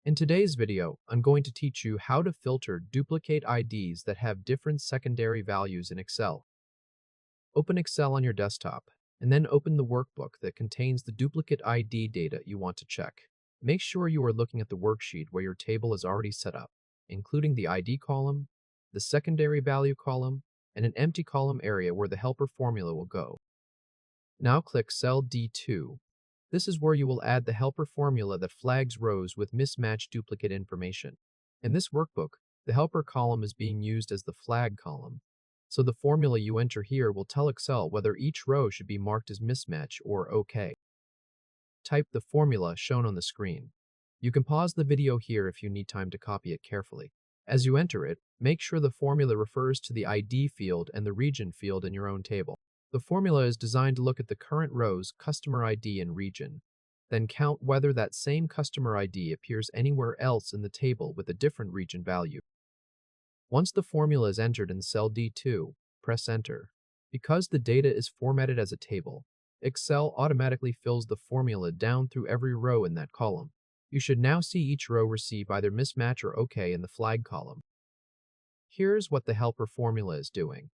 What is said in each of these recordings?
In today's video, I'm going to teach you how to filter duplicate IDs that have different secondary values in Excel. Open Excel on your desktop, and then open the workbook that contains the duplicate ID data you want to check. Make sure you are looking at the worksheet where your table is already set up, including the ID column, the secondary value column, and an empty column area where the helper formula will go. Now click cell D2. This is where you will add the helper formula that flags rows with mismatched duplicate information. In this workbook, the helper column is being used as the flag column, so the formula you enter here will tell Excel whether each row should be marked as mismatch or OK. Type the formula shown on the screen. You can pause the video here if you need time to copy it carefully. As you enter it, make sure the formula refers to the ID field and the region field in your own table. The formula is designed to look at the current row's customer ID and region, then count whether that same customer ID appears anywhere else in the table with a different region value. Once the formula is entered in cell D2, press Enter. Because the data is formatted as a table, Excel automatically fills the formula down through every row in that column. You should now see each row receive either mismatch or OK in the flag column. Here's what the helper formula is doing.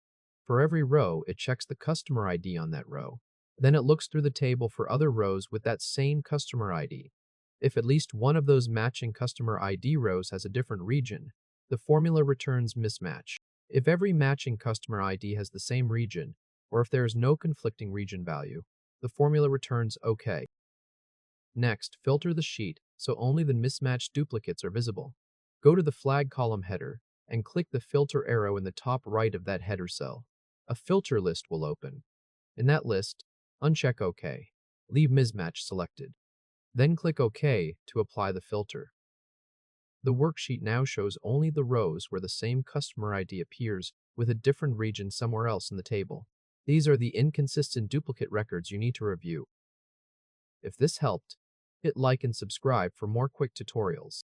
For every row, it checks the customer ID on that row. Then it looks through the table for other rows with that same customer ID. If at least one of those matching customer ID rows has a different region, the formula returns mismatch. If every matching customer ID has the same region, or if there is no conflicting region value, the formula returns OK. Next, filter the sheet so only the mismatched duplicates are visible. Go to the flag column header and click the filter arrow in the top right of that header cell. A filter list will open. In that list, uncheck OK. Leave mismatch selected. Then click OK to apply the filter. The worksheet now shows only the rows where the same customer ID appears with a different region somewhere else in the table. These are the inconsistent duplicate records you need to review. If this helped, hit like and subscribe for more quick tutorials.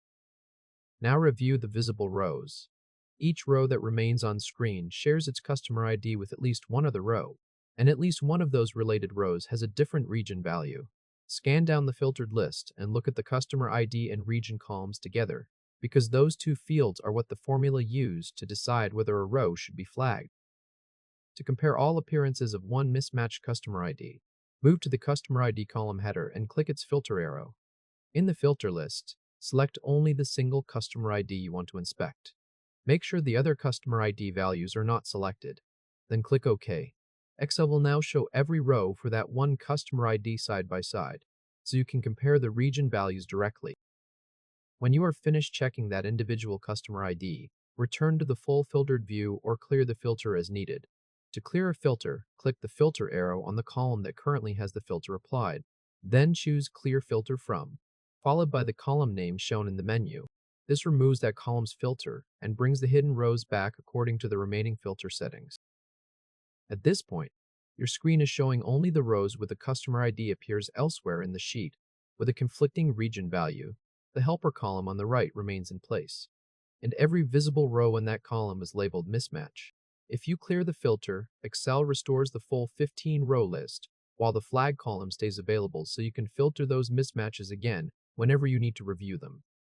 Now review the visible rows. Each row that remains on screen shares its customer ID with at least one other row, and at least one of those related rows has a different region value. Scan down the filtered list and look at the customer ID and region columns together, because those two fields are what the formula used to decide whether a row should be flagged. To compare all appearances of one mismatched customer ID, move to the customer ID column header and click its filter arrow. In the filter list, select only the single customer ID you want to inspect. Make sure the other customer ID values are not selected. Then click OK. Excel will now show every row for that one customer ID side by side, so you can compare the region values directly. When you are finished checking that individual customer ID, return to the full filtered view or clear the filter as needed. To clear a filter, click the filter arrow on the column that currently has the filter applied. Then choose Clear Filter From, followed by the column name shown in the menu. This removes that column's filter and brings the hidden rows back according to the remaining filter settings. At this point, your screen is showing only the rows with the customer ID appears elsewhere in the sheet with a conflicting region value. The helper column on the right remains in place, and every visible row in that column is labeled mismatch. If you clear the filter, Excel restores the full 15-row list, while the flag column stays available so you can filter those mismatches again whenever you need to review them.